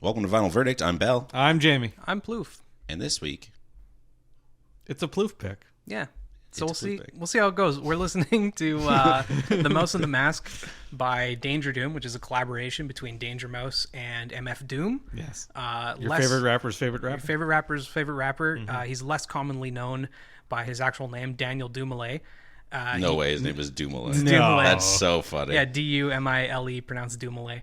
Welcome to Final Verdict. I'm Bell. I'm Jamie. I'm Plouffe. And this week, It's a Plouffe pick. Yeah. So It's a Plouffe pick. we'll see how it goes. We're listening to The Mouse and the Mask by DangerDoom, which is a collaboration between Danger Mouse and MF Doom. Yes. Your Favorite rapper's favorite rapper? Favorite rapper's favorite rapper. He's less commonly known by his actual name, Daniel Dumile. no way, his name is Dumile. No. That's so funny. Yeah, Dumile, pronounced Dumile.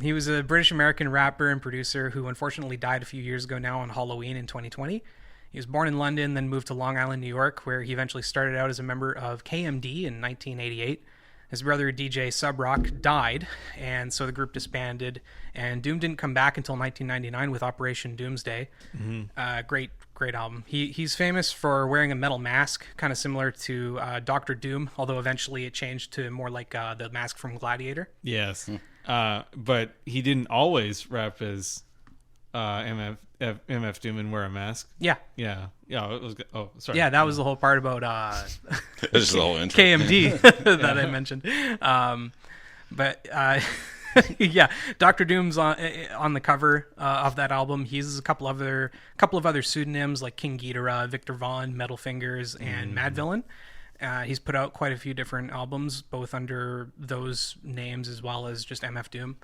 He was a British-American rapper and producer who unfortunately died a few years ago now on Halloween in 2020. He was born in London, then moved to Long Island, New York, where he eventually started out as a member of KMD in 1988. His brother, DJ Subrock, died, and so the group disbanded, and Doom didn't come back until 1999 with Operation Doomsday. Great album. He's famous for wearing a metal mask, kind of similar to Dr. Doom, although eventually it changed to more like the mask from Gladiator. Yes. But he didn't always rap as MF Doom and wear a mask. Yeah. Yeah. Yeah. It was. Oh, sorry. Yeah, that was the whole part about This is the whole intro. KMD that I mentioned. Yeah, Dr. Doom's on the cover of that album. He uses a couple of other pseudonyms like King Ghidorah, Victor Vaughn, Metal Fingers, and Mad Villain. He's put out quite a few different albums, both under those names as well as just MF Doom.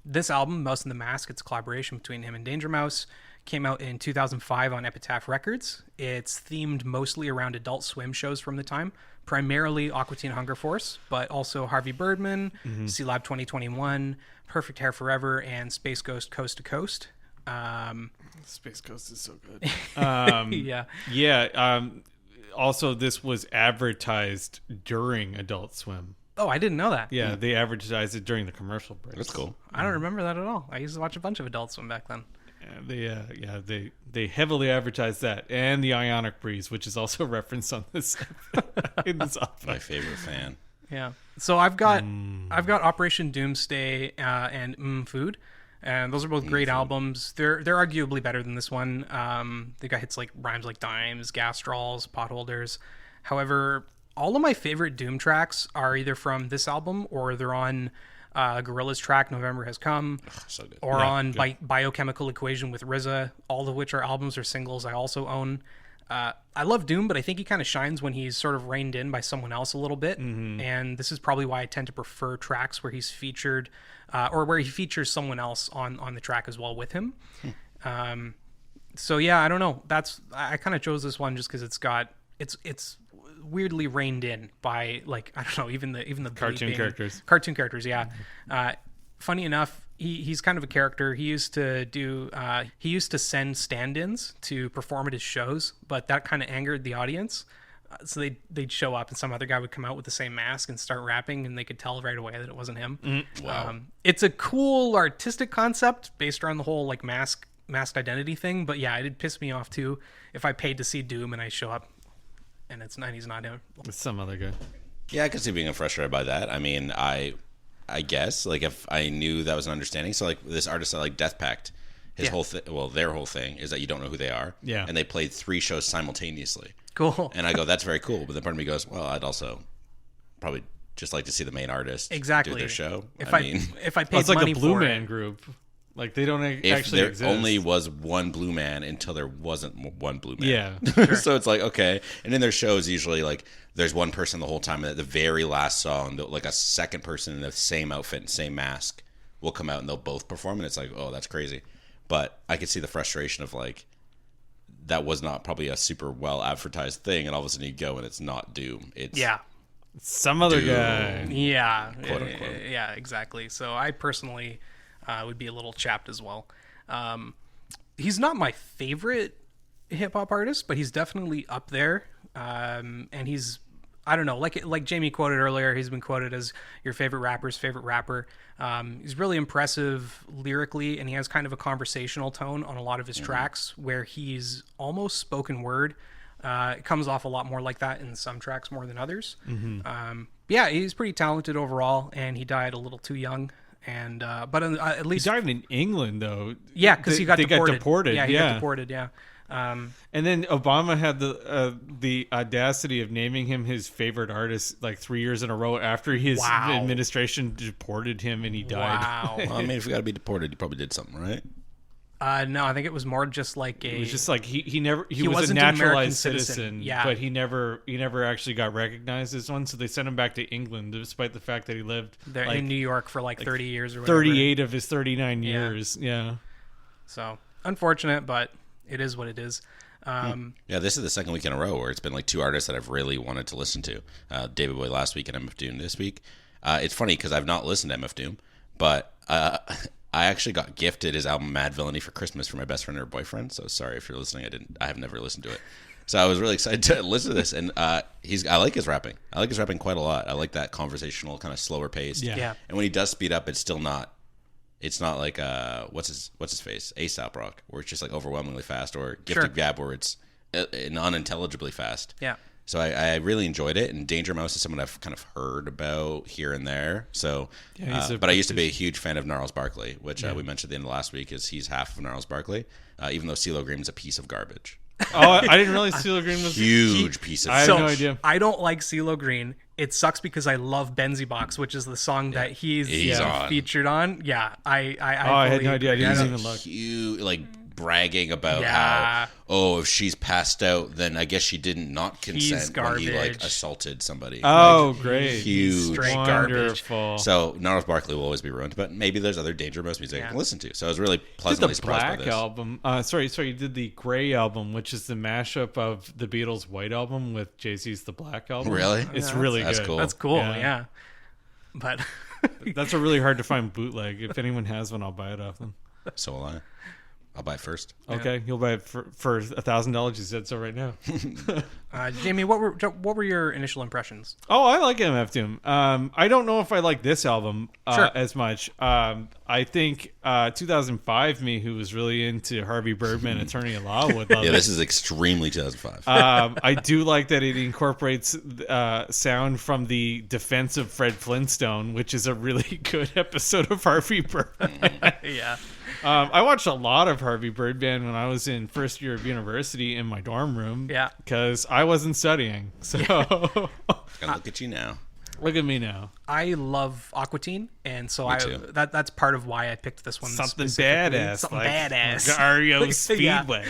This album, Mouse and the Mask, it's a collaboration between him and Danger Mouse, came out in 2005 on Epitaph Records. It's themed mostly around Adult Swim shows from the time, primarily Aqua Teen Hunger Force, but also Harvey Birdman, C-Lab 2021, Perfect Hair Forever, and Space Ghost Coast to Coast. Space Coast is so good. Yeah. Yeah. Also, this was advertised during Adult Swim. Oh, I didn't know that. Yeah, they advertised it during the commercial breaks. That's cool. I don't remember that at all. I used to watch a bunch of Adult Swim back then. They heavily advertised that, and the Ionic Breeze, which is also referenced on this in this album. My favorite fan. Yeah. So I've got Operation Doomsday and Food, and those are both great albums. They're arguably better than this one. They got hits like rhymes like dimes, gas straws, potholders. However, all of my favorite Doom tracks are either from this album or they're on Gorillaz track November Has Come, So good. or on Biochemical Equation with RZA, all of which are albums or singles I also own. I love Doom, but I think he kind of shines when he's sort of reined in by someone else a little bit. And this is probably why I tend to prefer tracks where he's featured or where he features someone else on the track as well with him. So yeah, I don't know. I kind of chose this one just because it's weirdly reined in by, like, I don't know, even the Cartoon characters. Cartoon characters, yeah. Funny enough, he's kind of a character. He used to send stand-ins to perform at his shows, but that kind of angered the audience. So they'd show up and some other guy would come out with the same mask and start rapping, and they could tell right away that it wasn't him. Wow. It's a cool artistic concept based around the whole like masked identity thing, but yeah, it'd piss me off too if I paid to see Doom and I show up and he's not him. It's some other guy. Yeah, I could see being frustrated by that. I mean, I guess, like, if I knew that was an understanding. So, like, this artist, like Death Pact, their whole thing is that you don't know who they are. Yeah. And they played 3 shows simultaneously. Cool. And I go, that's very cool. But then part of me goes, well, I'd also probably just like to see the main artist Exactly. do their show. If I paid It's like money a Blue for Man it, group. Like, they don't if actually there exist. only was one Blue Man until there wasn't one Blue Man. Yeah. So it's like, okay. And in their shows, usually, like, there's one person the whole time, and at the very last song, like, a second person in the same outfit and same mask will come out and they'll both perform, and it's like, oh, that's crazy. But I could see the frustration of, like, that was not probably a super well advertised thing, and all of a sudden you go and it's not Doom. It's Some other Doom. guy. Yeah. Quote, unquote. Yeah, exactly. So I personally would be a little chapped as well. He's not my favorite hip-hop artist, but he's definitely up there. And he's, I don't know, like Jamie quoted earlier, he's been quoted as your favorite rapper's favorite rapper. He's really impressive lyrically, and he has kind of a conversational tone on a lot of his tracks where he's almost spoken word. It comes off a lot more like that in some tracks more than others. Yeah, he's pretty talented overall, and he died a little too young. And but at least He died in England, though. yeah, because he got they deported. got deported. Yeah, he got deported. Yeah, And then Obama had the audacity of naming him his favorite artist like 3 years in a row after his administration deported him and he died. Wow. Well, I mean, if you got to be deported, you probably did something, right? No, I think it was more just like It was just like he was a wasn't an American naturalized citizen. citizen, Yeah. but he never actually got recognized as one. So they sent him back to England, despite the fact that he lived there like in New York for like 30 years or whatever. 38 of his 39 years. Yeah. So unfortunate, but it is what it is. Yeah, this is the second week in a row where it's been like two artists that I've really wanted to listen to. David Bowie last week and MF Doom this week. It's funny because I've not listened to MF Doom, but I actually got gifted his album Mad Villainy for Christmas from my best friend and her boyfriend. So sorry if you're listening. I have never listened to it. So I was really excited to listen to this, and I like his rapping. I like his rapping quite a lot. I like that conversational kind of slower pace. Yeah. And when he does speed up, it's still not. It's not like what's his face, A$AP Rock, where it's just like overwhelmingly fast, or Gifted Gab, where it's unintelligibly fast. Yeah. So I really enjoyed it, and Danger Mouse is someone I've kind of heard about here and there. So, but I used to be a huge fan of Gnarls Barkley, which we mentioned at the end of last week. He's half of Gnarls Barkley, even though CeeLo Green's a piece of garbage. Oh, I didn't realize CeeLo Green was Huge piece of. I had no idea. I don't like CeeLo Green. It sucks because I love Benzie Box, which is the song that he's on. featured on. Yeah, I had no idea. I didn't even look. Huge, like bragging about how if she's passed out, then I guess she didn't not consent when he like assaulted somebody. Oh, like, great! Huge, straight Wonderful. So Gnarls Barkley will always be ruined, but maybe there's other Danger Mouse music I can listen to. So I was really pleasantly surprised by Black this. album. Sorry, you did the Gray album, which is the mashup of the Beatles' White album with Jay-Z's The Black album. Really? It's really that's good. cool. That's cool. Yeah. But that's a really hard to find bootleg. If anyone has one, I'll buy it off them. So will I. I'll buy it first. Okay, you'll buy it for $1,000. You said so right now. Jamie, what were your initial impressions? Oh, I like MF Doom. I don't know if I like this album as much. I think 2005 me, who was really into Harvey Birdman, Attorney at Law, would love it. Yeah, this is extremely 2005. I do like that it incorporates sound from the Defense of Fred Flintstone, which is a really good episode of Harvey Birdman. Yeah. I watched a lot of Harvey Birdman when I was in first year of university in my dorm room. Yeah. Because I wasn't studying. So Look at you now. Look at me now. I love Aqua Teen, and so too. that's part of why I picked this one. Something specifically. badass. Something like badass. REO Speedway.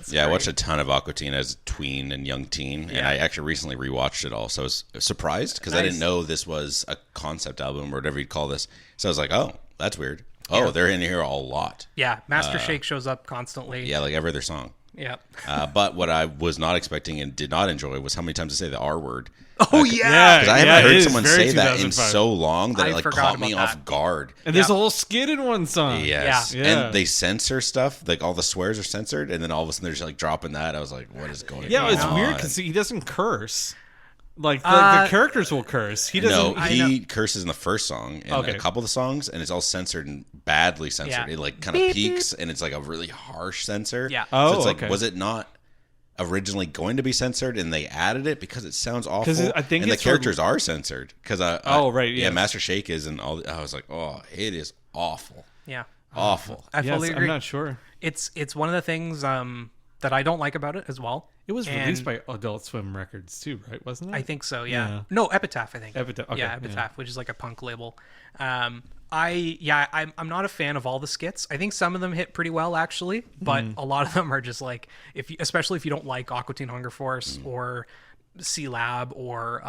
Yeah, I watched a ton of Aqua Teen as a tween and young teen, and I actually recently rewatched it all. So I was surprised because I didn't know this was a concept album or whatever you'd call this. So I was like, oh, that's weird. Oh, they're in here a lot. Yeah, Master Shake shows up constantly. Yeah, like every other song. Yeah. But what I was not expecting and did not enjoy was how many times they say the R word. Oh, yeah. Because I haven't heard someone say that in 2005. so long that it like forgot caught me about off that. guard. And there's a whole skit in one song. Yes. Yeah. And they censor stuff. Like all the swears are censored. And then all of a sudden they're just like dropping that. I was like, what is going on? Yeah, it's weird because he doesn't curse. Like the characters will curse. He doesn't. No, he curses in the first song and a couple of the songs, and it's all censored and badly censored. Yeah. It like kind of peaks, and it's like a really harsh censor. Yeah. So it's like, was it not originally going to be censored, and they added it because it sounds awful? I think and the it's characters are censored because yes. Master Shake is and all. I was like, oh, it is awful. Yeah. Awful. I fully agree. I'm not sure. It's one of the things that I don't like about it as well. It was released by Adult Swim Records too, right? Wasn't it? I think so. Yeah. No, Epitaph. I think. Epitaph. Okay, yeah, Epitaph, which is like a punk label. I'm not a fan of all the skits. I think some of them hit pretty well actually, but a lot of them are just like especially if you don't like Aqua Teen Hunger Force or C-Lab or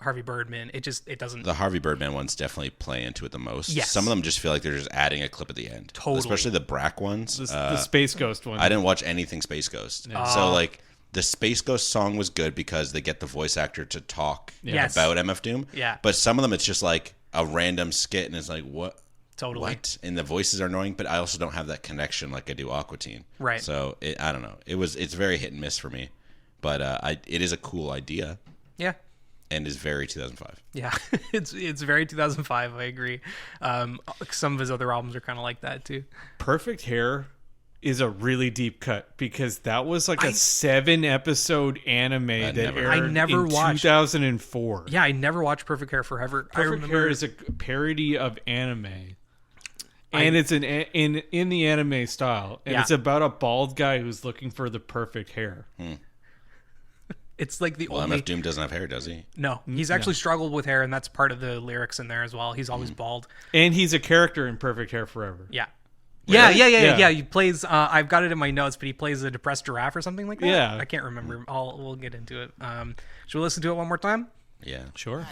Harvey Birdman, it doesn't. The Harvey Birdman ones definitely play into it the most. Yes. Some of them just feel like they're just adding a clip at the end. Totally. Especially the Brack ones. The Space Ghost one. I didn't watch anything Space Ghost. So like the Space Ghost song was good because they get the voice actor to talk Yes. about MF Doom. Yeah. But some of them it's just like a random skit and it's like what? Totally. What? And the voices are annoying, but I also don't have that connection like I do Aqua Teen. Right. So I don't know. It's very hit and miss for me. But it is a cool idea. Yeah. And is very 2005. Yeah, it's very 2005. I agree. Some of his other albums are kind of like that too. Perfect Hair is a really deep cut because that was like a 7-episode anime that aired I never in watched. 2004. Yeah, I never watched Perfect Hair Forever. Perfect Hair is a parody of anime. And it's in the anime style, and it's about a bald guy who's looking for the perfect hair. It's like the Well, only. MF Doom doesn't have hair, does he? No, he's actually struggled with hair, and that's part of the lyrics in there as well. He's always bald. And he's a character in Perfect Hair Forever. Yeah. Really? Yeah. He plays. I've got it in my notes, but he plays a depressed giraffe or something like that. Yeah. I can't remember. We'll get into it. Should we listen to it one more time? Yeah. Sure.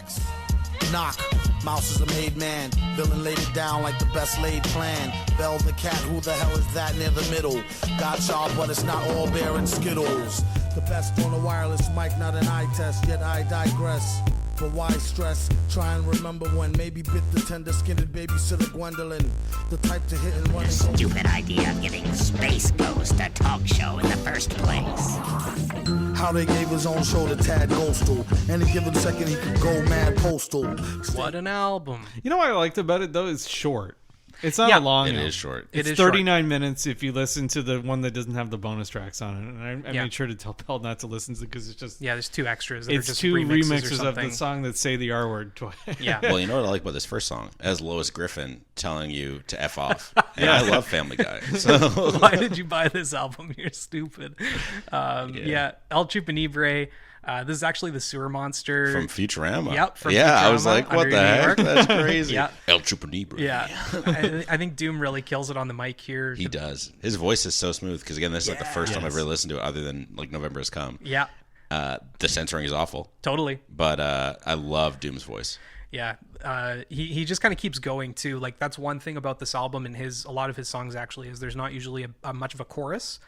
Knock. Mouse is a made man. Villain laid it down like the best laid plan. Bell the cat, who the hell is that near the middle? Got y'all, but it's not all bear and Skittles. The best on a wireless mic, not an eye test, yet I digress. But why stress? Try and remember when maybe bit the tender-skinned babysitter Gwendolyn. The type to hit and run and go. Stupid idea of giving Space Ghost a talk show in the first place. How they gave his own show to Tad Ghostal. Any given second he could go mad postal. What an album! You know what I liked about it though? It's short. It's not a long. It album. is short. It's is 39 minutes if you listen to the one that doesn't have the bonus tracks on it. And I Yeah. made sure to tell Pell not to listen to it because it's just There's 2 extras. That are it's just two remixes remixes or of the something. song that say the R word twice. Yeah. Well, you know what I like about this first song? It has Lois Griffin telling you to F off. And I love Family Guy. So Why did you buy this album? You're stupid. El Chupanibre. This is actually the sewer monster from Futurama. Yep, from I was Futurama, like, what Under the New heck? York. That's crazy. Yeah. El Chupanibre. Yeah, I think Doom really kills it on the mic here. He does. His voice is so smooth because, again, this is like the first time I've ever listened to it other than like November Has Come. Yeah, The censoring is awful, totally. but I love Doom's voice. Yeah, he just kind of keeps going too. Like that's one thing about this album and a lot of his songs actually is there's not usually a much of a chorus.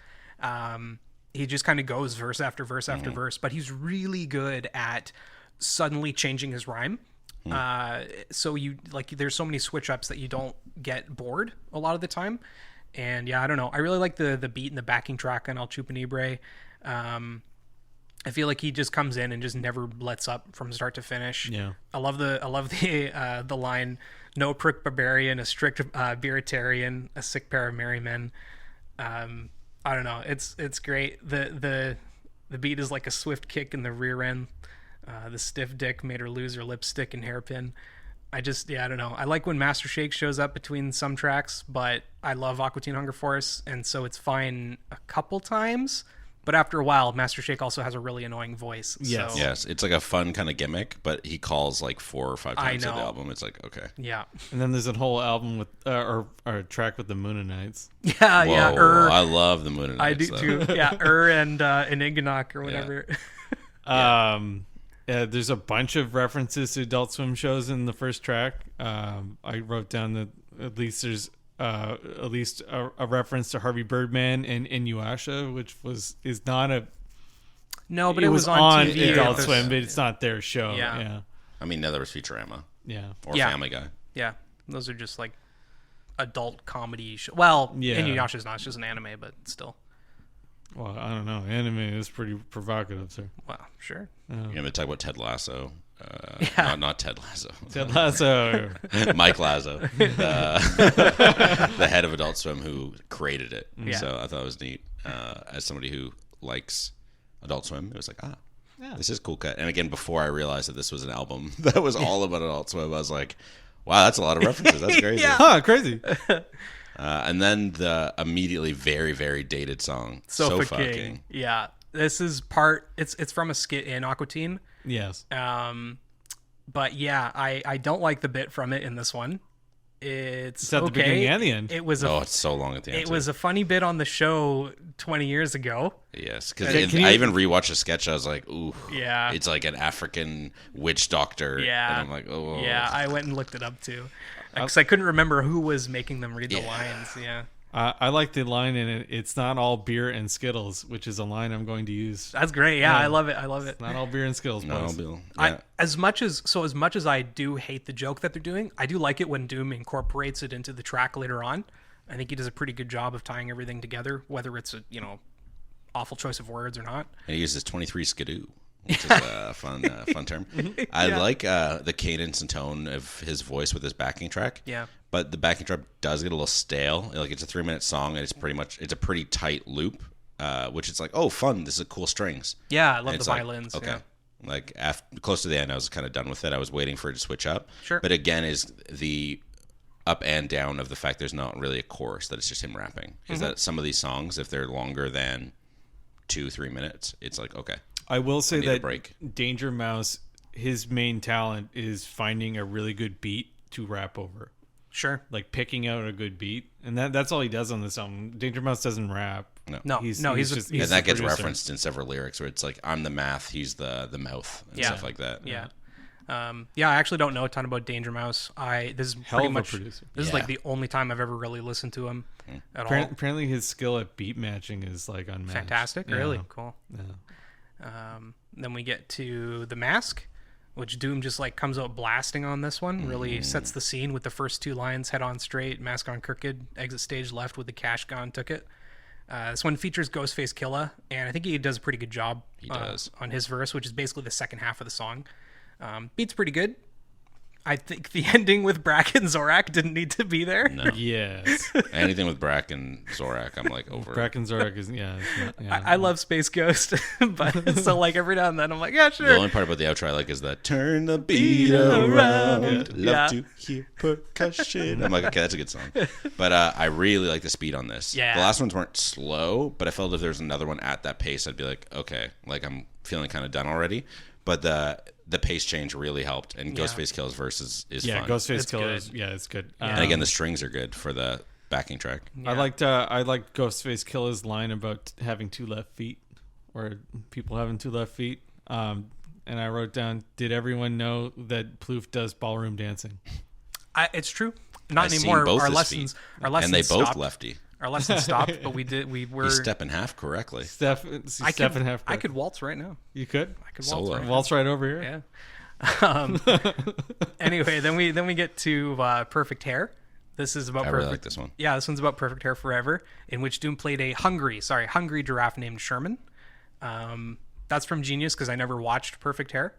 He just kind of goes verse after verse after verse, but he's really good at suddenly changing his rhyme. So you like there's so many switch ups that you don't get bored a lot of the time. And yeah, I don't know. I really like the beat and the backing track on El Chupanibre. I feel like he just comes in and just never lets up from start to finish. Yeah. I love the line, no prick barbarian, a strict beeritarian, a sick pair of merry men. I don't know. It's great. The beat is like a swift kick in the rear end. The stiff dick made her lose her lipstick and hairpin. I don't know. I like when Master Shake shows up between some tracks, but I love Aqua Teen Hunger Force, and so it's fine a couple times. But after a while, Master Shake also has a really annoying voice. Yes. So, Yes, it's like a fun kind of gimmick, but he calls like 4 or 5 times in the know. album. It's like, okay. Yeah. And then there's a whole album with or a track with the Uh, Moonanites. Yeah. Whoa, I love the Moon and I Nights, do though. too. Yeah. and Ignok or whatever. There's a bunch of references to Adult Swim shows in the first track. I wrote down that at least there's a reference to Harvey Birdman and Inuyasha, which is not a. No, but it it was on TV. Adult Swim, but it's not their show. Yeah. Yeah. I mean, neither was Futurama Yeah. or Yeah. Family Guy. Yeah. Those are just like adult comedy Well, Yeah. Inuyasha's not. It's just an anime, but still. Well, I don't know. Anime is pretty provocative, sir. Well, sure. You're going to talk about Ted Lasso. Not Ted Lasso. Ted Lasso. Mike Lasso, the head of Adult Swim, who created it. Yeah. So I thought it was neat. As somebody who likes Adult Swim, it was like, this is cool cut. And again, before I realized that this was an album that was all about Adult Swim, I was like, wow, that's a lot of references. That's crazy. Huh, crazy. And then the immediately very, very dated song, So Fucking. Yeah. This is it's from a skit in Aqua Teen. Yes. But yeah, I don't like the bit from it in this one. It's at the okay. beginning and the end. It was Oh, it's so long at the end. it was a funny bit on the show 20 years ago. Yes, because Can you- I even rewatched a sketch. I was like, ooh, Yeah. it's like an African witch doctor. Yeah. And I'm like, oh. Yeah, I went and looked it up too. Because I couldn't remember who was making them read the lines. Yeah. I like the line in it. It's not all beer and Skittles, which is a line I'm going to use. That's great. Yeah, I love it. I love it. Not all beer and Skittles, No, boys. Bill. I, Yeah. as much as I do hate the joke that they're doing, I do like it when Doom incorporates it into the track later on. I think he does a pretty good job of tying everything together, whether it's a awful choice of words or not. And he uses 23 skidoo, which is a fun term. I like the cadence and tone of his voice with his backing track. Yeah. But the backing track does get a little stale. Like, it's a 3-minute song, and it's a pretty tight loop, which it's like, oh, fun. This is cool strings. Yeah, I love And the it's like, violins. okay. Yeah. Like close to the end, I was kind of done with it. I was waiting for it to switch up. Sure. But again, is the up and down of the fact there's not really a chorus, that it's just him rapping. Is that some of these songs, if they're longer than 2-3 minutes, it's like, okay. I will say need a that break. Danger Mouse, his main talent is finding a really good beat to rap over. Sure. Like picking out a good beat, and that's all he does on this album. Danger Mouse doesn't rap. No, he's just And the that gets producer. referenced in several lyrics where it's like, I'm the math, he's the mouth, and stuff like that. Yeah. I actually don't know a ton about Danger Mouse. This is Hell pretty of a much producer. this is like the only time I've ever really listened to him at all. Apparently, his skill at beat matching is like unmatched. Fantastic, Yeah. really cool. Yeah. Then we get to The Mask, which Doom just like comes out blasting on this one. Really sets the scene with the first 2 lines: head on straight, mask on crooked, exit stage left with the cash gone, took it. This one features Ghostface Killah, and I think he does a pretty good job on his verse, which is basically the second half of the song. Beat's pretty good. I think the ending with Brack and Zorak didn't need to be there. No. Yes. Anything with Brack and Zorak, I'm like over. Bracken Zorak is it's not, I love Space Ghost, but so like every now and then I'm like, yeah, The sure. only part about the outro I like is that turn the beat around. Love Yeah. to hear percussion. I'm like, okay, that's a good song. But I really like the speed on this. Yeah. The last ones weren't slow, but I felt if there was another one at that pace, I'd be like, okay, like I'm feeling kind of done already. But the pace change really helped, and Ghostface Killah's verse is fun. Ghostface It's Killer. good. It's good. And again, the strings are good for the backing track. I liked Ghostface Killer's line about having 2 left feet, or people having 2 left feet. And I wrote down, did everyone know that Plouffe does ballroom dancing? It's true. Not I've seen anymore. both Our his lessons, feet. our lessons And they both stopped. lefty. Our lessons stopped, but we were. He's step in half correctly. Steph and half. I could waltz right now. You could. I could Solo. waltz right now. Waltz right over here. Yeah. Anyway, then we get to Perfect Hair. This is about I perfect. really like this one. Yeah, this one's about Perfect Hair Forever, in which Doom played a hungry giraffe named Sherman. That's from Genius because I never watched Perfect Hair.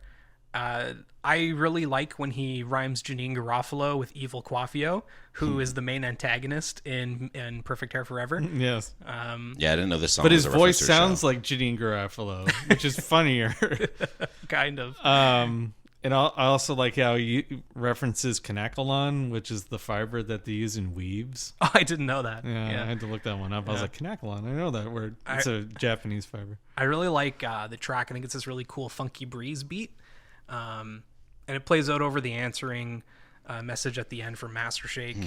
I really like when he rhymes Janine Garofalo with Evil Quaffio, who is the main antagonist in Perfect Hair Forever. Yes. Yeah, I didn't know this song But was his a reference voice to a sounds show. like Janine Garofalo, which is funnier. Kind of. And I also like how he references canacolon, which is the fiber that they use in weaves. Oh, I didn't know that. Yeah, I had to look that one up. I was like, canacolon, I know that word. It's a Japanese fiber. I really like the track. I think it's this really cool funky breeze beat. And it plays out over the answering message at the end from Master Shake.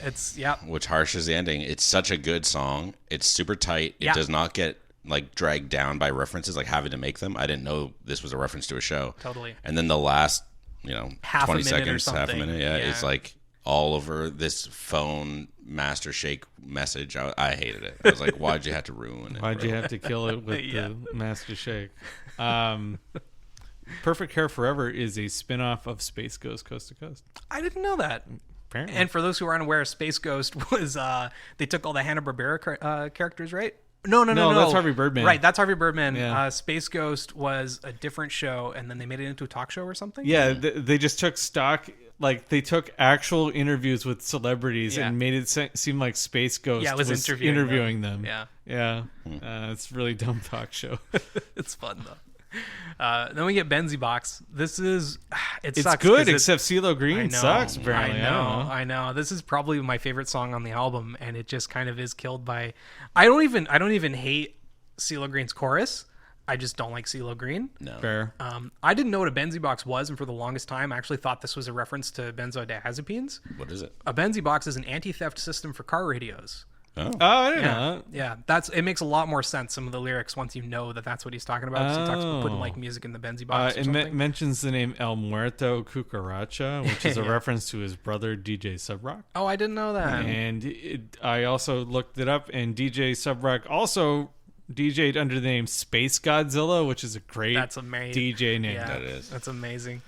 It's, Which harsh is the ending. It's such a good song. It's super tight. It Yeah. does not get like dragged down by references, like having to make them. I didn't know this was a reference to a show. Totally. And then the last, Half a 20 minute or seconds, half a something. minute, Yeah. it's like all over this phone Master Shake message. I hated it. I was like, why'd you have to ruin it? Why'd you have to kill it with the Master Shake? Perfect Hair Forever is a spin-off of Space Ghost Coast to Coast. I didn't know that. Apparently. And for those who are unaware, Space Ghost was they took all the Hanna-Barbera characters, right? No, that's Harvey Birdman. Right, that's Harvey Birdman. Yeah. Space Ghost was a different show, and then they made it into a talk show or something. Yeah, they just took stock, like they took actual interviews with celebrities Yeah. and made it seem like Space Ghost Yeah, it was interviewing them. Yeah. Yeah. It's a really dumb talk show. It's fun though. Then we get Benzie Box. This is It's sucks good, 'cause except CeeLo I Green know, sucks, apparently. I know. This is probably my favorite song on the album, and it just kind of is killed by. I don't even hate CeeLo Green's chorus. I just don't like CeeLo Green. No. Fair. I didn't know what a Benzie Box was, and for the longest time, I actually thought this was a reference to benzodiazepines. What is it? A Benzie Box is an anti-theft system for car radios. Oh. Oh, I didn't know that. Yeah, it makes a lot more sense. Some of the lyrics once you know that that's what he's talking about. So he talks about putting Oh. like music in the Benzie Box. Or It something. mentions the name El Muerto Cucaracha, which is a Yeah. reference to his brother DJ Subrock. Oh, I didn't know that. And I also looked it up, and DJ Subrock also DJ'd under the name Space Godzilla, which is a great That's amazing. DJ name. Yeah, That is. That's amazing.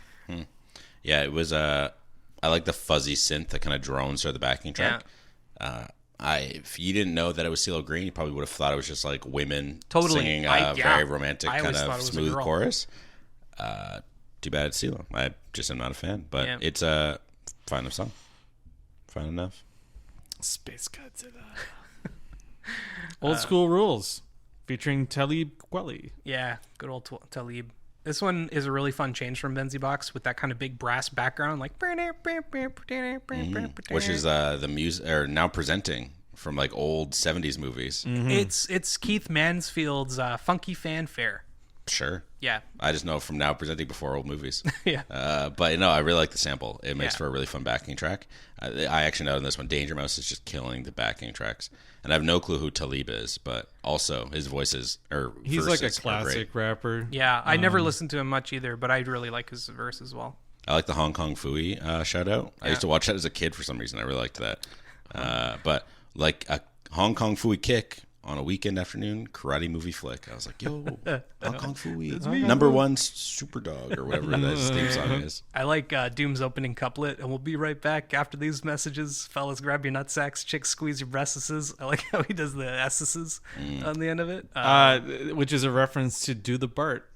Yeah, it was I like the fuzzy synth that kind of drones through the backing track. If you didn't know that it was CeeLo Green, you probably would have thought it was just like women Totally. singing Yeah. very romantic I kind always thought it of was a smooth girl. chorus. Too bad it's CeeLo. I just am not a fan, but Yeah. it's a fine enough song. Fine enough. Space Godzilla. Old School Rules, featuring Talib Kweli. Yeah, good old Talib. This one is a really fun change from Benzie Box with that kind of big brass background, like Which is the music, or now presenting from like old 70s movies. It's Keith Mansfield's Funky Fanfare. Sure. Yeah. I just know from now presenting before old movies. Yeah. But no, I really like the sample. It makes Yeah. for a really fun backing track. I actually know in this one, Danger Mouse is just killing the backing tracks. And I have no clue who Talib is, but also his voices or He's like a verses are great. classic rapper. Yeah, I never listened to him much either, but I really like his verse as well. I like the Hong Kong Phooey shout out. I used to watch that as a kid for some reason. I really liked that. But like a Hong Kong Phooey kick on a weekend afternoon karate movie flick. I was like, yo, Hong Kong Phooey. Number one super dog or whatever that theme song is. I like Doom's opening couplet, and we'll be right back after these messages. Fellas, grab your nutsacks. Chicks, squeeze your breastises. I like how he does the S's on the end of it. Which is a reference to Do the Bart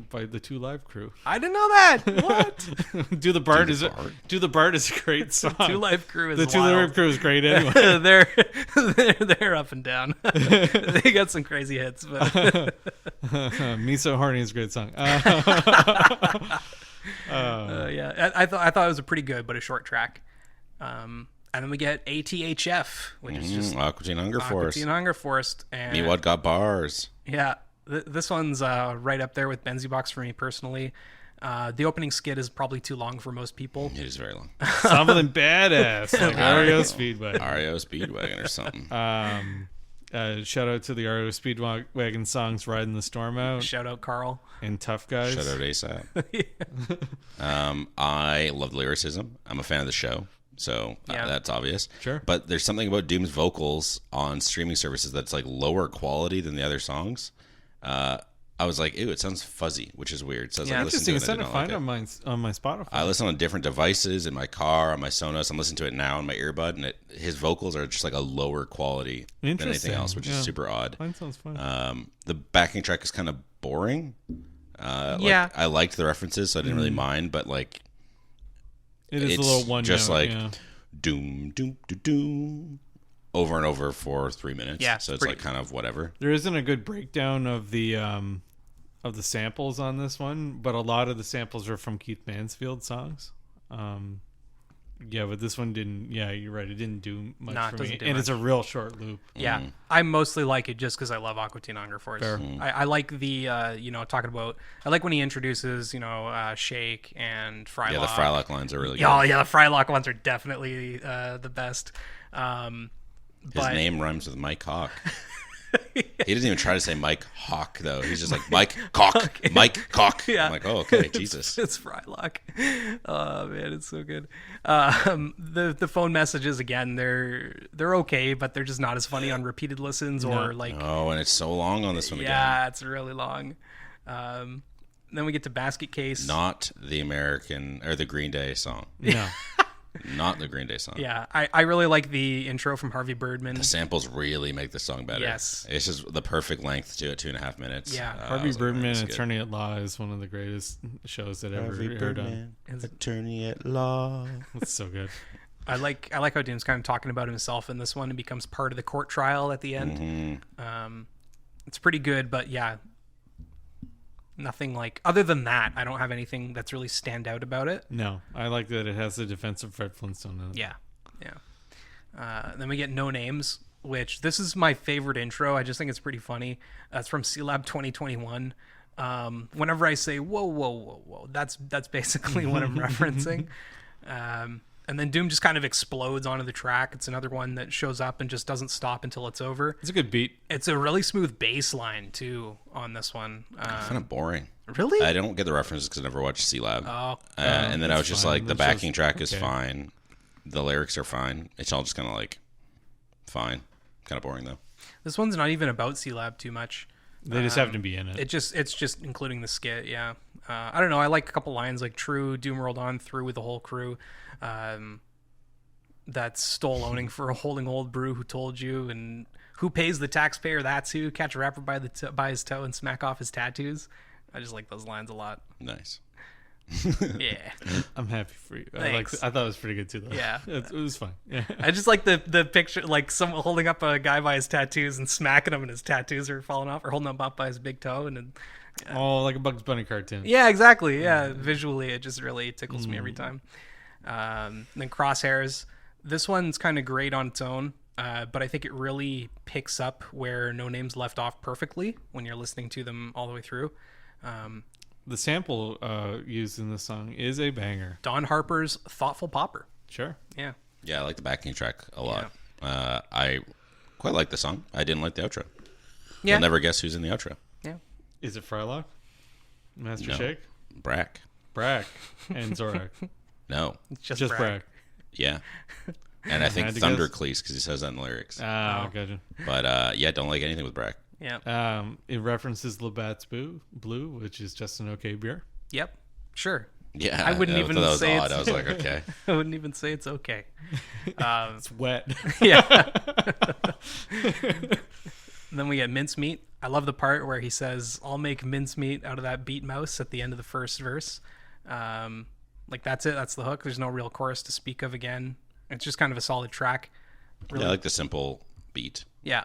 by the Two Live Crew. I didn't know that. What? Do the Bart is a great song. Two Live Crew is The Two wild. Live Crew is great anyway. they're up and down. They got some crazy hits, but Me So Horny is a great song. yeah, I thought it was a pretty good but a short track. And then we get ATHF, which is just Aqua Teen Hunger Aqua Force. Teen Hunger Force. And Me What Got Bars. yeah, this one's right up there with Benzie Box for me personally. The opening skit is probably too long for most people. It is very long. Something badass like REO Speedwagon. REO Speedwagon or something. Shout out to the REO Speedwagon songs "Riding the Storm Out" Shout out Carl. and "Tough Guys." Shout out ASAP. I love lyricism. I'm a fan of the show, so Yeah. that's obvious. Sure. But there's something about Doom's vocals on streaming services that's like lower quality than the other songs. I was like, ew, it sounds fuzzy, which is weird. So I was Yeah, like, listen Interesting. to It it. sounded I didn't fine like it. on my Spotify. I listen on different devices in my car, on my Sonos. I'm listening to it now on my earbud, and his vocals are just like a lower quality than anything Interesting, else, which yeah. is super odd. Mine sounds fine. The backing track is kind of boring. Yeah. I liked the references, so I didn't really mind, but like it is it's a little one just note, like yeah. doom, doom, doom, doom, over and over for 3 minutes. Yeah, so it's pretty- like kind of whatever. There isn't a good breakdown of the samples on this one, but a lot of the samples are from Keith Mansfield songs. Yeah, but this one didn't. Yeah, you're right. It didn't do much Nah, it for doesn't me, do and much. it's a real short loop. Yeah, I mostly like it just because I love Aqua Teen Hunger Force. Fair. I like the talking about. I like when he introduces Shake and Frylock. Yeah, the Frylock lines are really good. Oh yeah, the Frylock ones are definitely the best. His but- name rhymes with Mike Hawk. He doesn't even try to say Mike Hawk, though. He's just like, Mike Cock, Mike Cock. Yeah. I'm like, oh, okay, Jesus. It's Frylock. Oh man, it's so good. The phone messages again, they're okay, but they're just not as funny on repeated listens or like. Oh, and it's so long on this one again. Yeah, it's really long. Then we get to Basket Case. Not the American, or the Green Day song. No, Not the Green Day song. Yeah, I really like the intro from Harvey Birdman. The samples really make the song better. Yes. It's just the perfect length to it, 2.5 minutes. Yeah. I Harvey was like, man, Birdman, this is good. Attorney at Law, is one of the greatest shows that ever aired on. Attorney at law. It's so good. I like how Doom's kind of talking about himself in this one and becomes part of the court trial at the end. It's pretty good, but yeah, nothing like other than that. I don't have anything that's really stand out about it. No, I like that it has the defensive Fred Flintstone in it. Yeah. Then we get No Names, which this is my favorite intro. I just think it's pretty funny. It's from C-Lab 2021. Whenever I say whoa, whoa, whoa, whoa, that's basically what I'm referencing. And then Doom just kind of explodes onto the track. It's another one that shows up and just doesn't stop until it's over. It's a good beat. It's a really smooth bass line too on this one. Kind of boring. Really? I don't get the references because I never watched C-Lab. Oh, And then I was just fine. like, the That's backing just- track is okay. fine. The lyrics are fine. It's all just kind of like, fine. Kind of boring, though. this one's not even about C-Lab too much. They just happen to be in it. It's just including the skit. Yeah. I don't know. I like a couple lines like "True, Doom rolled on through with the whole crew." That's stole owning for a holding old brew who told you, and who pays the taxpayer? That's who. Catch a rapper by his toe and smack off his tattoos. I just like those lines a lot. Nice. Yeah. I'm happy for you. Thanks. I thought it was pretty good too, though. Yeah. it was fine. Yeah. I just like the picture, like someone holding up a guy by his tattoos and smacking him, and his tattoos are falling off, or holding him up by his big toe, and then Oh, like a Bugs Bunny cartoon. Yeah, exactly. Yeah, visually, it just really tickles me every time. Then Crosshairs. This one's kind of great on its own, but I think it really picks up where No Name's left off perfectly when you're listening to them all the way through. The sample used in the song is a banger. Don Harper's Thoughtful Popper. Sure. Yeah. Yeah, I like the backing track a lot. I quite like the song. I didn't like the outro. Yeah. You'll never guess who's in the outro. Yeah. Is it Frylock? Master No. Shake? Brack. Brack and Zorak. No. It's just, Just Brack. Brack. Yeah. And I think Had to guess. Thundercleese because he says that in the lyrics. Ah, gotcha. But yeah, don't like anything with Brack. Yeah. It references Labatt's Blue, which is just an okay beer. Yep. Sure. Yeah, I wouldn't even thought that was say odd. it's- I was like, okay. I wouldn't even say it's okay. It's wet. Yeah. And then we get Mincemeat. I love the part where he says, I'll make mincemeat out of that beat mouse at the end of the first verse. Like, that's it. That's the hook. There's no real chorus to speak of again. It's just kind of a solid track. Really. Yeah, I like the simple beat. Yeah.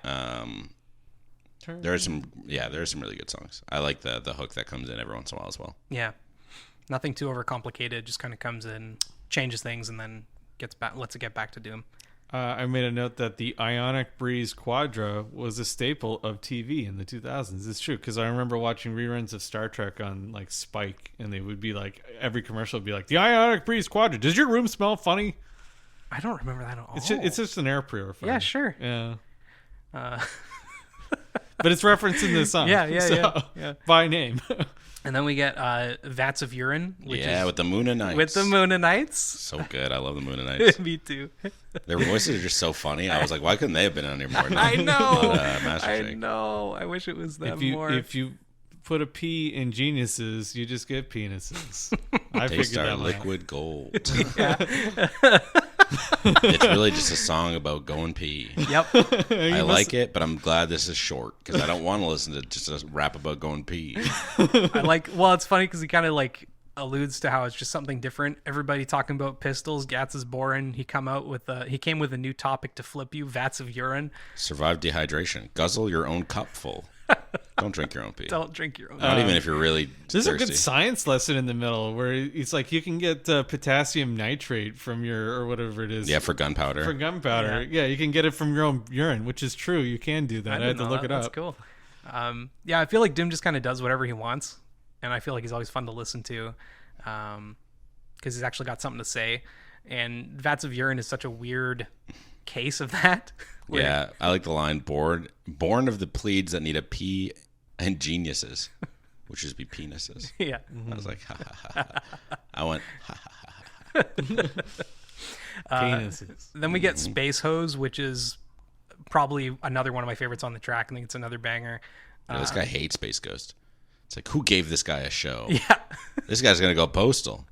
There are some really good songs. I like the hook that comes in every once in a while as well. Yeah. Nothing too overcomplicated. Just kind of comes in, changes things, and then lets it get back to Doom. I made a note that the Ionic Breeze Quadra was a staple of TV in the 2000s. It's true, because I remember watching reruns of Star Trek on like Spike, and they would be like, every commercial would be like, the Ionic Breeze Quadra. Does your room smell funny? I don't remember that at all. It's just an air purifier. Yeah, sure. Yeah. But it's referenced in the song. Yeah. By name. And then we get Vats of Urine. Which is with the Moon and Nights. with the Moonanites. So good. I love the Moon and Nights. Me too. Their voices are just so funny. I was like, why couldn't they have been on here more? I know. Master I Shake. know. I wish it was them more. If you put a P in geniuses, you just get penises. I Taste figured our that liquid gold. Yeah. It's really just a song about going pee. Yep. I like it, but I'm glad this is short because I don't want to listen to just a rap about going pee. Well, it's funny because he kind of like alludes to how it's just something different. Everybody talking about pistols. Gats is boring. He came with a new topic to flip you. Vats of urine. Survive dehydration. Guzzle your own cup full. Don't drink your own pee. Don't drink your own. Not even if you're really There's thirsty. a good science lesson in the middle where it's like you can get potassium nitrate from or whatever it is. Yeah, for gunpowder. For gunpowder. Yeah, you can get it from your own urine, which is true. You can do that. I had to look it up. That's cool. Yeah, I feel like Doom just kind of does whatever he wants, and I feel like he's always fun to listen to because he's actually got something to say. And Vats of Urine is such a weird case of that. where- Yeah, I like the line, born of the plebes that need a pee and geniuses, which is be penises. Yeah. I was like, ha, ha, ha, ha. I went, ha, ha, ha, ha. Penises. Then we get Space Hose, which is probably another one of my favorites on the track. I think it's another banger. You know, this guy hates Space Ghost. It's like, who gave this guy a show? Yeah. This guy's going to go postal.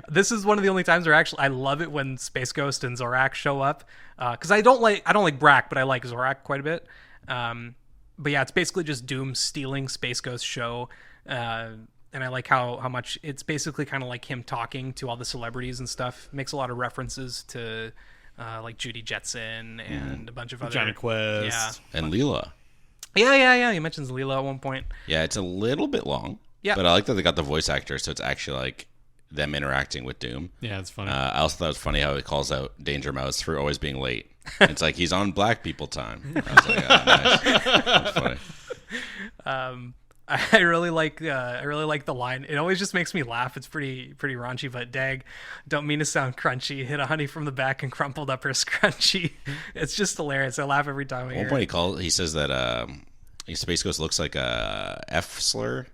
This is one of the only times where I love it when Space Ghost and Zorak show up. Because I don't like Brack, but I like Zorak quite a bit. But yeah, it's basically just Doom stealing Space Ghost's show. And I like how much it's basically kind of like him talking to all the celebrities and stuff. Makes a lot of references to like Judy Jetson and a bunch of other Johnny Quest. Yeah. And Leela. Yeah. He mentions Leela at one point. Yeah, it's a little bit long. Yeah. But I like that they got the voice actor, so it's actually like them interacting with Doom. Yeah, it's funny. I also thought it was funny how he calls out Danger Mouse for always being late. It's like he's on black people time. I was like, nice. That's funny. I really like the line. It always just makes me laugh. It's pretty raunchy, but dag, don't mean to sound crunchy. Hit a honey from the back and crumpled up her scrunchie. It's just hilarious. I laugh every time I At hear one it. point he says that Space Ghost looks like a F slur.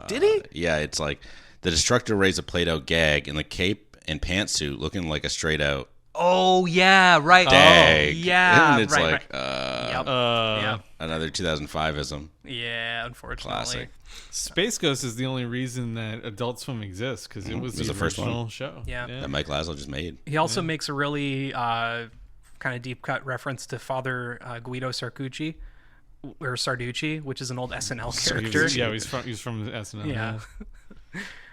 Did he? Yeah, it's like the Destructor raised a played out gag in the cape and pantsuit looking like a straight out Oh yeah, right. dag. Oh, yeah, And it's right, like right. Yep. another 2005ism. Yeah, unfortunately. Classic. Space Ghost is the only reason that Adult Swim exists because it was the first one. original show. Yeah. That Mike Laszlo just made. He also makes a really kind of deep cut reference to Father Guido Sarducci, which is an old SNL He character. was, he's from SNL. Yeah.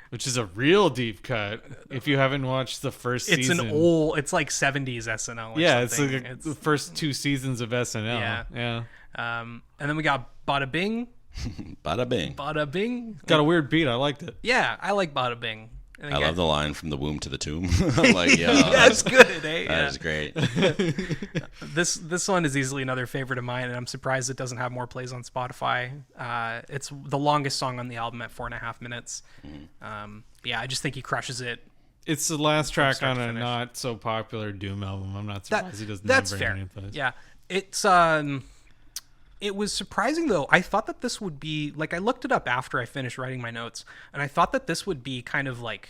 Which is a real deep cut. If you haven't watched the first It's season. it's like 70s SNL. Or Yeah, it's something. like the first two seasons of SNL. Yeah. Yeah. And then we got Bada Bing, Bada bing. Bada bing. Got a weird beat. I liked it. Yeah, I like bada bing. I love the line from the womb to the tomb. I'm like, yeah, That's good, eh? that is great. This one is easily another favorite of mine, and I'm surprised it doesn't have more plays on Spotify. It's the longest song on the album at 4.5 minutes. Yeah, I just think he crushes it. It's the last track start on to a finish. not so popular Doom album. I'm not surprised he doesn't That's have very fair. many plays. Yeah, it's it was surprising though. I thought that this would be like, I looked it up after I finished writing my notes, and I thought that this would be kind of like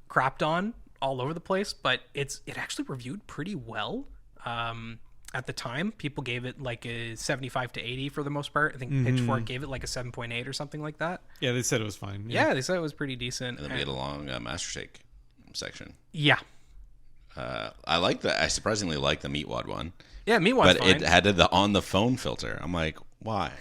crapped on all over the place, but it actually reviewed pretty well. At the time, people gave it like a 75 to 80 for the most part. I think Pitchfork gave it like a 7.8 or something like that. Yeah, they said it was fine. Yeah, they said it was pretty decent. And then we get a long Master Shake section. Yeah. I like that. I surprisingly like the Meatwad one. Yeah, Meatwad's But fine. it had the on the phone filter. I'm like, why?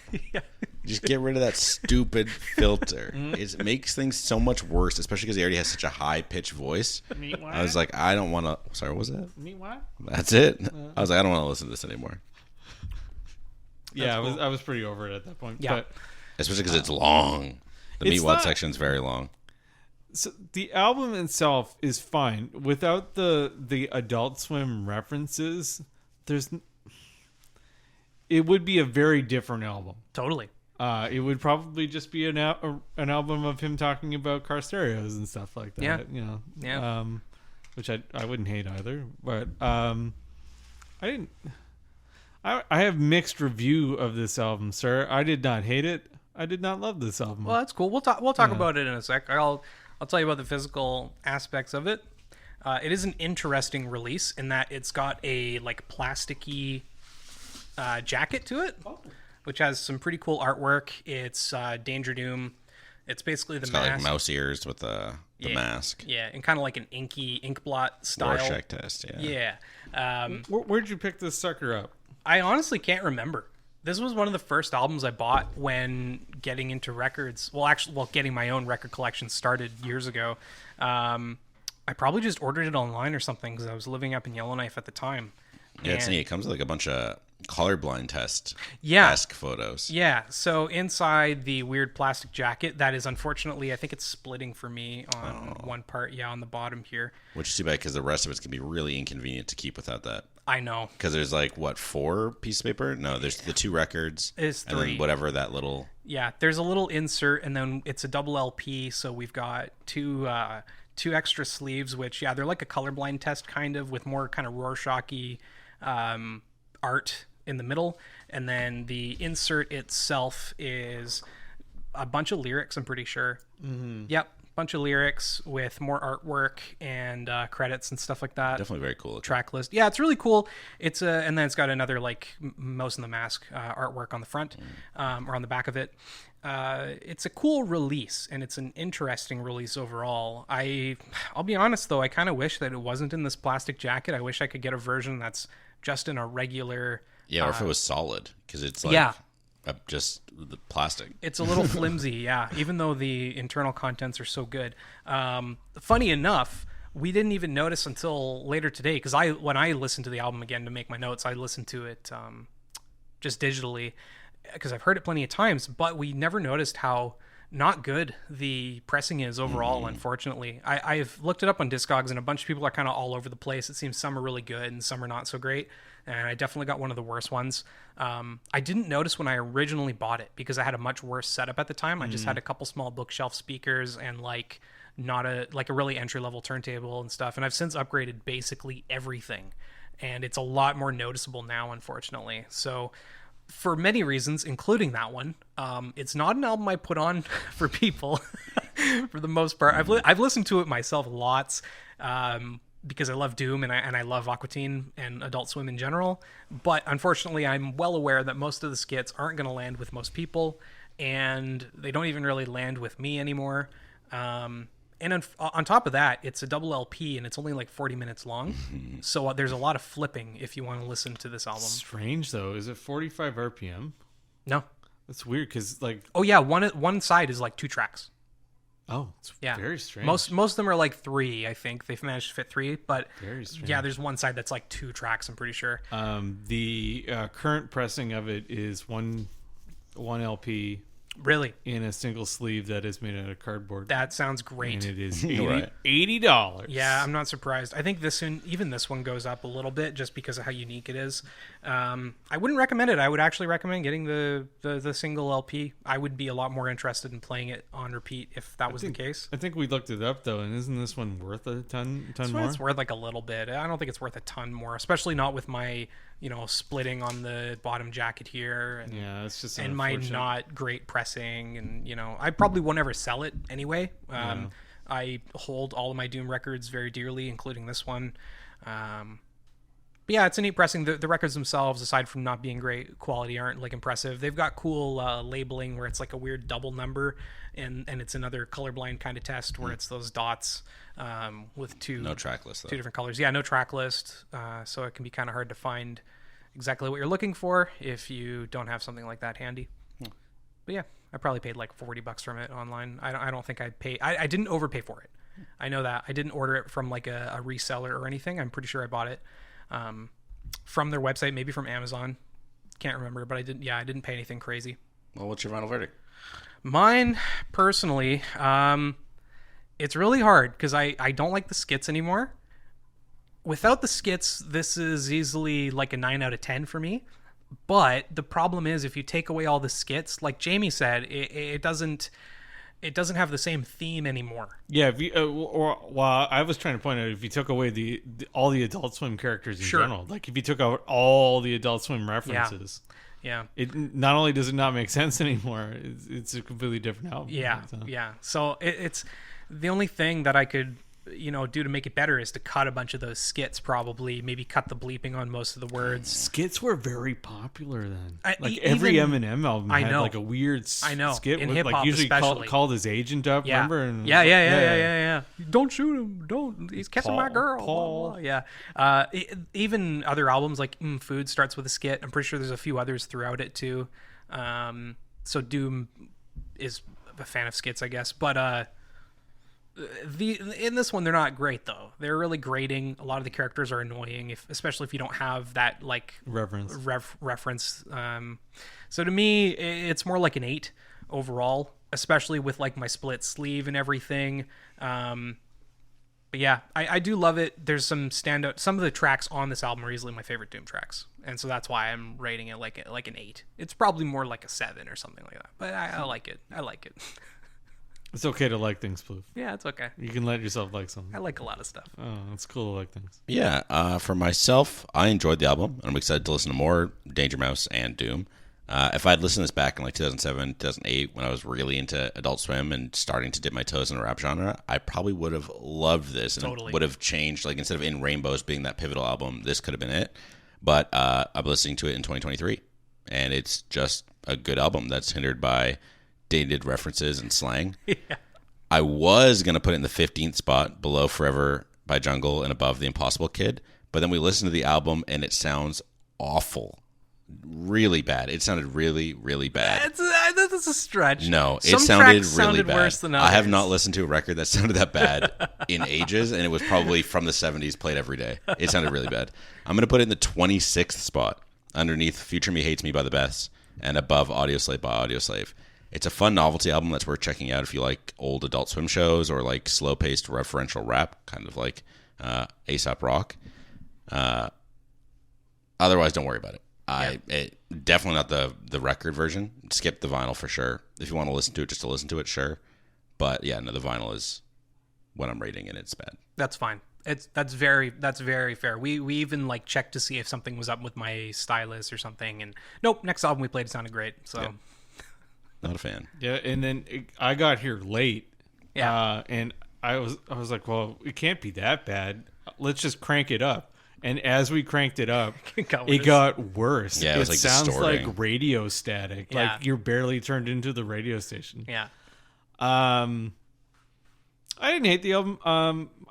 Just get rid of that stupid filter. It makes things so much worse, especially because he already has such a high pitched voice. I was like, I don't want to. Sorry, what was that? Meatwad? That's it. I was like, I don't want to listen to this anymore. Yeah, I was pretty over it at that point. Yeah. But Especially because it's long. The It's Meatwad not- section's very long. so the album itself is fine without the Adult Swim references. It would be a very different album. Totally. It would probably just be an album of him talking about car stereos and stuff like that. Yeah. You know. Yeah. Which I wouldn't hate either, but I didn't. I have mixed review of this album, sir. I did not hate it. I did not love this album. Well, that's cool. We'll talk about it in a sec. I'll tell you about the physical aspects of it. It is an interesting release in that it's got a like plasticky jacket to it, which has some pretty cool artwork. It's Danger Doom. It's basically the It's got like mask. mouse ears with the mask. Yeah, and kind of like an ink blot style. Rorschach test, yeah. Yeah. Where'd you pick this sucker up? I honestly can't remember. This was one of the first albums I bought when getting into records. Getting my own record collection started years ago. I probably just ordered it online or something because I was living up in Yellowknife at the time. Yeah, it's And- neat. It comes with like a bunch of colorblind test Yeah. esque photos. Yeah, so inside the weird plastic jacket, that is unfortunately, I think it's splitting for me on one part. Yeah, on the bottom here. Which is too bad because the rest of it's going to be really inconvenient to keep without that. I know. Because there's like, what, 4 pieces of paper? No, there's the 2 records. It's And 3. then whatever that little... Yeah, there's a little insert, and then it's a double LP, so we've got two extra sleeves, which, yeah, they're like a colorblind test kind of, with more kind of Rorschach-y art in the middle. And then the insert itself is a bunch of lyrics, I'm pretty sure. Yep, bunch of lyrics with more artwork and credits and stuff like that. Definitely very cool. Track list. Yeah, it's really cool. It's and then it's got another like Mouse in the Mask artwork on the front or on the back of it. It's a cool release, and it's an interesting release overall. I'll be honest though, I kind of wish that it wasn't in this plastic jacket. I wish I could get a version that's just in a regular. Yeah, or if it was solid, because it's like Yeah. just the plastic. It's a little flimsy, yeah, even though the internal contents are so good. Funny enough, we didn't even notice until later today, because when I listened to the album again to make my notes, I listened to it just digitally, because I've heard it plenty of times, but we never noticed how not good the pressing is overall, unfortunately. I've looked it up on Discogs, and a bunch of people are kind of all over the place. It seems some are really good and some are not so great, and I definitely got one of the worst ones. I didn't notice when I originally bought it because I had a much worse setup at the time. I just had a couple small bookshelf speakers and like a really entry-level turntable and stuff, and I've since upgraded basically everything, and it's a lot more noticeable now, unfortunately. So for many reasons, including that one, it's not an album I put on for people for the most part. I've listened to it myself lots because I love Doom and I love Aqua Teen and Adult Swim in general. But unfortunately, I'm well aware that most of the skits aren't going to land with most people, and they don't even really land with me anymore. And on top of that, it's a double LP, and it's only like 40 minutes long. So there's a lot of flipping if you want to listen to this album. Strange though. Is it 45 RPM? No. That's weird because like Oh yeah, one side is like 2 tracks. it's Yeah, very strange. Most of them are like 3. I think they've managed to fit 3, but Very strange. yeah, there's one side that's like 2 tracks. I'm pretty sure. The current pressing of it is one LP Really? in a single sleeve that is made out of cardboard. That sounds great. And it is Right. $80. Yeah, I'm not surprised. I think even this one goes up a little bit just because of how unique it is. I wouldn't recommend it. I would actually recommend getting the single LP. I would be a lot more interested in playing it on repeat if that was the case. I think we looked it up though, and isn't this one worth a ton more? It's worth like a little bit. I don't think it's worth a ton more, especially not with my splitting on the bottom jacket here. And, Yeah, it's just and my unfortunate. not great pressing, and I probably won't ever sell it anyway. I hold all of my Doom records very dearly, including this one. But yeah, it's a neat pressing. The records themselves, aside from not being great quality, aren't like impressive. They've got cool labeling where it's like a weird double number, and it's another colorblind kind of test where it's those dots with No track list, though. two different colors. Yeah, no track list, so it can be kind of hard to find exactly what you're looking for if you don't have something like that handy. But yeah, I probably paid like $40 from it online. I don't think I'd pay. I didn't overpay for it. I know that. I didn't order it from like a reseller or anything. I'm pretty sure I bought it from their website, maybe from Amazon. Can't remember, but I didn't pay anything crazy. Well, what's your final verdict? Mine, personally, it's really hard because I don't like the skits anymore. Without the skits, this is easily like a 9 out of 10 for me. But the problem is, if you take away all the skits, like Jamie said, it doesn't have the same theme anymore. Yeah, if you, well, I was trying to point out, if you took away all the Adult Swim characters in general, like if you took out all the Adult Swim references, Yeah. it not only does it not make sense anymore, it's a completely different album. Yeah, So- yeah. So it's the only thing that I could, do to make it better is to cut a bunch of those skits, probably. Maybe cut the bleeping on most of the words. Skits were very popular then. Even- Every Eminem album I had know. like a weird I know. skit In with hip-hop like usually especially. called his agent up, Yeah. remember? And Yeah. Don't shoot him. Don't. He's kissing my Paul- girl. Paul. Blah, blah. Yeah. Even other albums like Food starts with a skit. I'm pretty sure there's a few others throughout it too. So Doom is a fan of skits, I guess. But in this one, they're not great though. They're really grating. A lot of the characters are annoying, especially if you don't have that like Reference. reference. So to me, it's more like an 8 overall, especially with like my split sleeve and everything. But yeah, I do love it. There's some standout. Some of the tracks on this album are easily my favorite Doom tracks, and so that's why I'm rating it like an 8. It's probably more like a 7 or something like that. But I like it. I like it. It's okay to like things, Plouffe. Yeah, it's okay. You can let yourself like something. I like a lot of stuff. Oh, it's cool to like things. Yeah, for myself, I enjoyed the album. I'm excited to listen to more Danger Mouse and Doom. If I'd listened to this back in like 2007, 2008, when I was really into Adult Swim and starting to dip my toes in the rap genre, I probably would have loved this and Totally. would have changed. Like instead of In Rainbows being that pivotal album, this could have been it. But I'm listening to it in 2023, and it's just a good album that's hindered by dated references and slang. Yeah. I was going to put it in the 15th spot, below Forever by Jungle and above The Impossible Kid. But then we listened to the album, and it sounds awful. Really bad. It sounded really, really bad. That's a stretch. No, Some it sounded tracks really sounded bad. worse than I have others. not listened to a record that sounded that bad in ages, and it was probably from the 70s, played every day. It sounded really bad. I'm going to put it in the 26th spot, underneath Future Me Hates Me by the Beths, and above Audio Slave by Audio Slave. It's a fun novelty album that's worth checking out if you like old Adult Swim shows or like slow-paced referential rap, kind of like A$AP Rock. Otherwise, don't worry about it. Definitely not the record version. Skip the vinyl for sure. If you want to listen to it just to listen to it, sure. But yeah, no, the vinyl is what I'm rating, and it's bad. That's fine. That's very fair. We even like checked to see if something was up with my stylus or something, and nope. Next album we played sounded great. So Yeah. Not a fan. Yeah, and then I got here late. Yeah. And I was like, well, it can't be that bad. Let's just crank it up. And as we cranked it up, it got worse. Yeah, it was like sounds distorting. like radio static. Yeah. Like you're barely turned into the radio station. yeah. I didn't hate the album.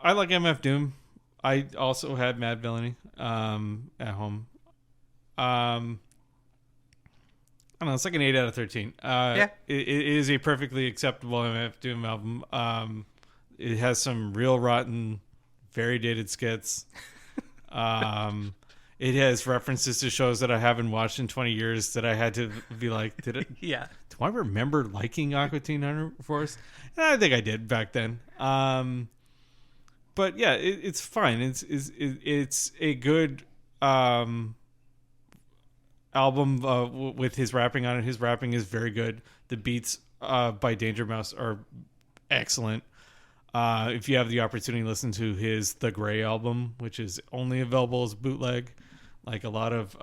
I like MF Doom. I also had Mad Villainy at home. I don't know. It's like an 8 out of 13. Yeah. It is a perfectly acceptable MF Doom album. It has some real rotten, very dated skits. It has references to shows that I haven't watched in 20 years that I had to be like, do do I remember liking Aqua Teen Hunger Force? I think I did back then. But yeah, it's fine. It's a good album with his rapping on it. His rapping is very good. The beats by Danger Mouse are excellent. If you have the opportunity to listen to his The Gray album, which is only available as bootleg, like a lot of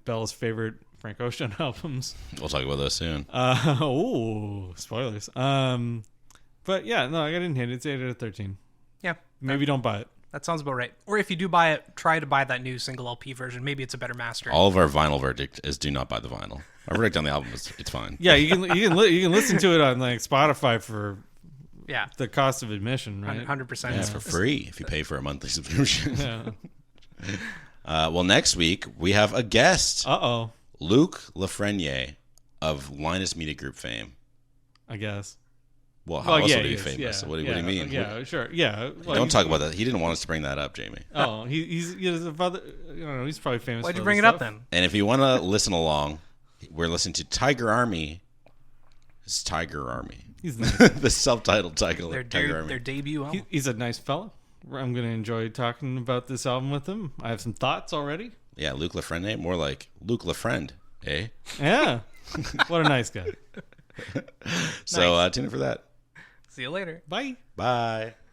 Bell's favorite Frank Ocean albums. We'll talk about those soon. Oh, spoilers. But yeah, no, I got it in hand. It's 8 out of 13. Yeah. Maybe don't buy it. That sounds about right. Or if you do buy it, try to buy that new single LP version. Maybe it's a better master. All of our vinyl verdict is do not buy the vinyl. Our verdict on the album is it's fine. Yeah, you can listen to it on like Spotify for the cost of admission, right? 100%. Yeah, for free if you pay for a monthly subscription. Yeah. Well, next week we have a guest. Uh-oh. Luc Lafreniere of Linus Media Group fame. I guess. Well, how else would he be is, famous? yeah, So what do you mean? Yeah, sure. Yeah. Well, Don't talk about that. He didn't want us to bring that up, Jamie. Oh, he's a father. I don't know. He's probably famous. Why'd for you bring it other up stuff. then? And if you want to listen along, we're listening to Tiger Army. It's Tiger Army. He's nice. The self-titled Tiger Army. Their debut album. He's a nice fella. I'm going to enjoy talking about this album with him. I have some thoughts already. Yeah, Luc Lafreniere, more like Luc Lafriend, eh? Yeah. What a nice guy. So tune in for that. See you later. Bye. Bye.